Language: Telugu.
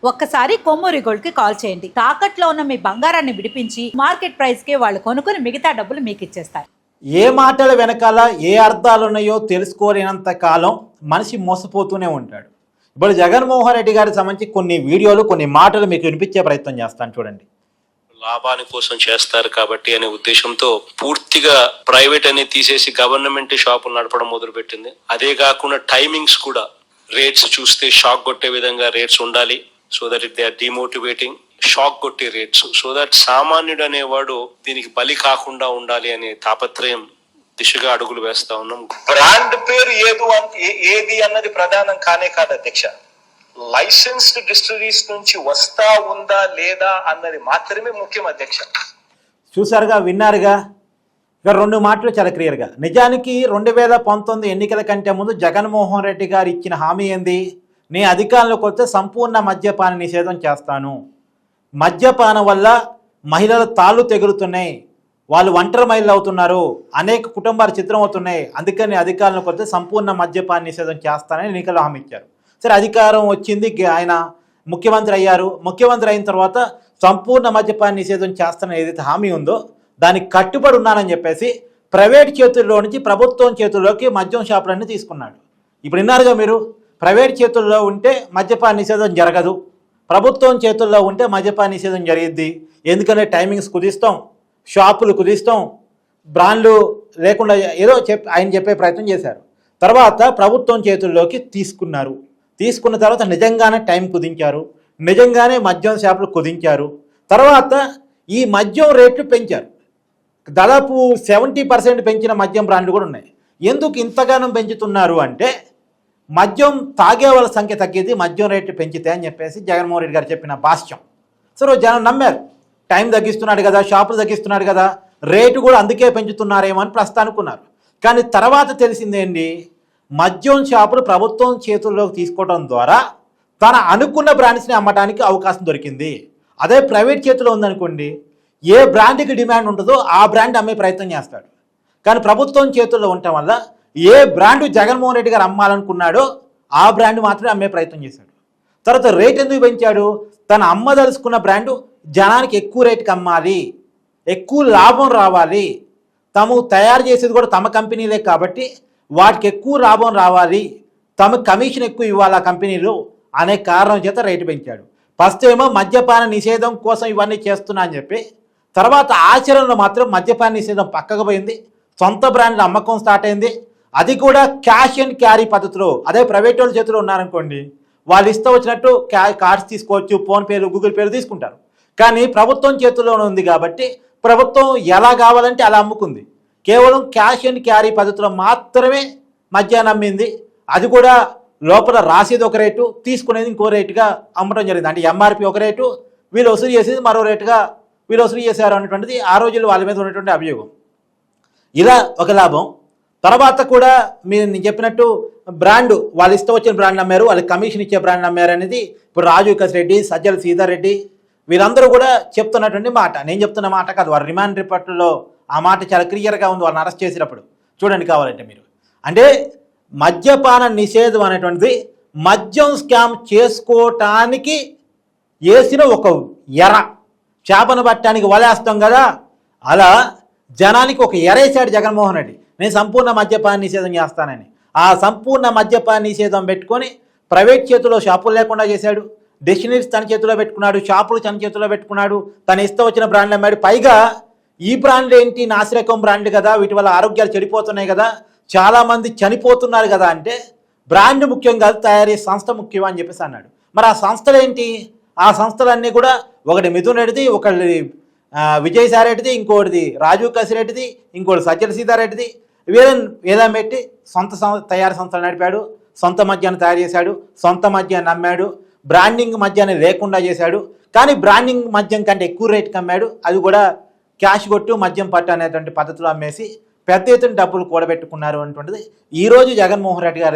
ఒక్కసారి కొమ్మూరి గోల్డ్ కి కాల్ చేయండి. తాకట్లో ఉన్న మీ బంగారాన్ని విడిపించి మార్కెట్ ప్రైస్ కి వాళ్ళు కొనుక్కుని మిగతా డబ్బులు మీకు ఇచ్చేస్తారు. ఏ మాటల వెనకాల ఏ అర్థాలు ఉన్నాయో తెలుసుకోలేనంత కాలం మనిషి మోసపోతూనే ఉంటాడు. ఇప్పుడు జగన్మోహన్ రెడ్డి గారికి సంబంధించి కొన్ని వీడియోలు కొన్ని మాటలు మీకు వినిపించే ప్రయత్నం చేస్తాను, చూడండి. లాభాని కోసం చేస్తారు కాబట్టి అనే ఉద్దేశంతో పూర్తిగా ప్రైవేట్ అనేది తీసేసి గవర్నమెంట్ షాపులు నడపడం మొదలుపెట్టింది. అదే కాకుండా టైమింగ్స్ కూడా రేట్స్ చూస్తే షాక్ కొట్టే విధంగా రేట్స్ ఉండాలి. So that they are demotivating, shock కొట్టే రేట్స్, సో దట్ సామాన్యుడు అనేవాడు దీనికి బలి కాకుండా ఉండాలి అనే తాపత్రయం దిశగా అడుగులు వేస్తా ఉన్నాం. బ్రాండ్ పేరు ఏది అన్నది ప్రధానం కానే కాదు అధ్యక్ష. లైసెన్స్డ్ డిస్టిలరీస్ నుంచి వస్తా ఉందా లేదా అన్నది మాత్రమే ముఖ్యం అధ్యక్ష. చూసారుగా, విన్నారుగా. ఇక రెండు మాటలు చాలా క్లియర్గా. నిజానికి 2019 ఎన్నికల కంటే ముందు జగన్మోహన్ రెడ్డి గారు ఇచ్చిన హామీ ఏంది? నీ అధికారంలోకి వస్తే సంపూర్ణ మద్యపాన నిషేధం చేస్తాను, మద్యపానం వల్ల మహిళల తాళ్ళు తెగులుతున్నాయి, వాళ్ళు ఒంటరి మహిళలు అవుతున్నారు, అనేక కుటుంబాలు చిత్రం అవుతున్నాయి, అందుకని అధికారంలోకి వస్తే సంపూర్ణ మద్యపాన నిషేధం చేస్తానని ఎన్నికల్లో హామీ ఇచ్చారు. సరే, అధికారం వచ్చింది, ఆయన ముఖ్యమంత్రి అయ్యారు. ముఖ్యమంత్రి అయిన తర్వాత సంపూర్ణ మద్యపాన నిషేధం చేస్తానని ఏదైతే హామీ ఉందో దానికి కట్టుబడి ఉన్నానని చెప్పేసి ప్రైవేట్ చేతుల్లో నుంచి ప్రభుత్వం చేతుల్లోకి మద్యం షాపులన్నీ తీసుకున్నాడు. ఇప్పుడు విన్నారుగా మీరు, ప్రైవేట్ చేతుల్లో ఉంటే మద్యపాన నిషేధం జరగదు, ప్రభుత్వం చేతుల్లో ఉంటే మద్యపాన నిషేధం జరిగిద్ది. ఎందుకంటే టైమింగ్స్ కుదిస్తాం, షాపులు కుదిస్తాం, బ్రాండ్లు లేకుండా ఏదో ఆయన చెప్పే ప్రయత్నం చేశారు. తర్వాత ప్రభుత్వం చేతుల్లోకి తీసుకున్నారు. తీసుకున్న తర్వాత నిజంగానే టైం కుదించారు, నిజంగానే మద్యం షాపులు కుదించారు. తర్వాత ఈ మద్యం రేట్లు పెంచారు. దాదాపు 70% పెంచిన మద్యం బ్రాండ్లు కూడా ఉన్నాయి. ఎందుకు ఇంతగానో పెంచుతున్నారు అంటే మద్యం తాగే వాళ్ళ సంఖ్య తగ్గింది, మద్యం రేట్లు పెంచితే అని చెప్పేసి జగన్మోహన్ రెడ్డి గారు చెప్పిన భాష్యం. సరే, జనం నమ్మారు. టైం తగ్గిస్తున్నాడు కదా, షాపులు తగ్గిస్తున్నాడు కదా, రేటు కూడా అందుకే పెంచుతున్నారేమో అని ప్రస్తుతం అనుకున్నారు. కానీ తర్వాత తెలిసిందేంటి, మద్యం షాపులు ప్రభుత్వం చేతుల్లోకి తీసుకోవడం ద్వారా తన అనుకున్న బ్రాండ్స్ని అమ్మడానికి అవకాశం దొరికింది. అదే ప్రైవేట్ చేతిలో ఉందనుకోండి, ఏ బ్రాండ్కి డిమాండ్ ఉంటుందో ఆ బ్రాండ్ అమ్మే ప్రయత్నం చేస్తాడు. కానీ ప్రభుత్వం చేతుల్లో ఉండటం వల్ల ఏ బ్రాండ్ జగన్మోహన్ రెడ్డి గారు అమ్మాలనుకున్నాడో ఆ బ్రాండ్ మాత్రమే అమ్మే ప్రయత్నం చేశాడు. తర్వాత రేట్ ఎందుకు పెంచాడు? తను అమ్మదలుచుకున్న బ్రాండు జనానికి ఎక్కువ రేటుకి అమ్మాలి, ఎక్కువ లాభం రావాలి, తాము తయారు చేసేది కూడా తమ కంపెనీలే కాబట్టి వాటికి ఎక్కువ లాభం రావాలి, తమ కమిషన్ ఎక్కువ ఇవ్వాలి ఆ కంపెనీలు అనే కారణం చేత రేటు పెంచాడు. ఫస్ట్ ఏమో మద్యపాన నిషేధం కోసం ఇవన్నీ చేస్తున్నా అని చెప్పి, తర్వాత ఆచరణలో మాత్రం మద్యపాన నిషేధం పక్కకు పోయింది, సొంత బ్రాండ్ల అమ్మకం స్టార్ట్ అయింది. అది కూడా క్యాష్ అండ్ క్యారీ పద్ధతిలో. అదే ప్రైవేట్ వాళ్ళ చేతిలో ఉన్నారనుకోండి, వాళ్ళు ఇష్టం వచ్చినట్టు కార్డ్స్ తీసుకోవచ్చు, ఫోన్పేలు గూగుల్ పేలు తీసుకుంటారు. కానీ ప్రభుత్వం చేతుల్లోనే ఉంది కాబట్టి ప్రభుత్వం ఎలా కావాలంటే అలా అమ్ముకుంది. కేవలం క్యాష్ అండ్ క్యారీ పద్ధతిలో మాత్రమే మద్యాన్ని అమ్మింది. అది కూడా లోపల రాసేది ఒక రేటు, తీసుకునేది ఇంకో రేటుగా అమ్మడం జరిగింది. అంటే ఎంఆర్పి ఒక రేటు, వీళ్ళు వసూలు చేసేది మరో రేటుగా వీళ్ళు వసూలు చేశారు అనేటువంటిది ఆ రోజుల్లో వాళ్ళ మీద ఉన్నటువంటి అభియోగం. ఇలా ఒక లాభం. తర్వాత కూడా నేను చెప్పినట్టు బ్రాండ్ వాళ్ళు ఇష్టం వచ్చిన బ్రాండ్ అమ్మారు, వాళ్ళకి కమిషన్ ఇచ్చే బ్రాండ్ అమ్మారు అనేది ఇప్పుడు రాజు వికాస్ రెడ్డి, సజ్జల శ్రీధర్ రెడ్డి వీరందరూ కూడా చెప్తున్నటువంటి మాట. నేను చెప్తున్న మాట కాదు, వారి రిమాండ్ రిపోర్ట్లో ఆ మాట చాలా క్లియర్గా ఉంది. వాళ్ళని అరెస్ట్ చేసినప్పుడు చూడండి కావాలంటే మీరు. అంటే మద్యపాన నిషేధం అనేటువంటిది మద్యం స్కామ్ చేసుకోవటానికి వేసిన ఒక ఎర. చేపను పట్టడానికి వలేస్తాం కదా, అలా జనానికి ఒక ఎరేసాడు జగన్మోహన్ రెడ్డి. నేను సంపూర్ణ మద్యపాన నిషేధం చేస్తానని. ఆ సంపూర్ణ మద్యపాన నిషేధం పెట్టుకొని ప్రైవేట్ చేతిలో షాపులు లేకుండా చేశాడు, డెస్టినరీస్ తన చేతిలో పెట్టుకున్నాడు, షాపులు తన చేతిలో పెట్టుకున్నాడు, తన ఇష్టం వచ్చిన బ్రాండ్లు అమ్మాడు. పైగా ఈ బ్రాండ్లు ఏంటి, నాసిరకం బ్రాండ్లు కదా, వీటి వల్ల ఆరోగ్యాలు చెడిపోతున్నాయి కదా, చాలామంది చనిపోతున్నారు కదా అంటే బ్రాండ్ ముఖ్యం కాదు, తయారీ సంస్థ ముఖ్యం అని చెప్పేసి అన్నాడు. మరి ఆ సంస్థలు ఏంటి? ఆ సంస్థలన్నీ కూడా ఒకటి మిథున్ రెడ్డిది, ఒకటి విజయసాయి రెడ్డిది, ఇంకోటిది రాజు కసిరెడ్డిది, ఇంకోటి సజ్జల సీతారెడ్డిది, వేదం పెట్టి సొంత తయారీ సంస్థలు నడిపాడు, సొంత మద్యాన్ని తయారు చేశాడు, సొంత మద్యాన్ని అమ్మాడు, బ్రాండింగ్ మద్యాన్ని లేకుండా చేశాడు. కానీ బ్రాండింగ్ మద్యం కంటే ఎక్కువ రేటుకి అమ్మాడు. అది కూడా క్యాష్ కొట్టు మద్యం పట్టు అనేటువంటి పద్ధతిలో అమ్మేసి పెద్ద ఎత్తున డబ్బులు కూడబెట్టుకున్నారు అనేటువంటిది ఈరోజు జగన్మోహన్ రెడ్డి గారు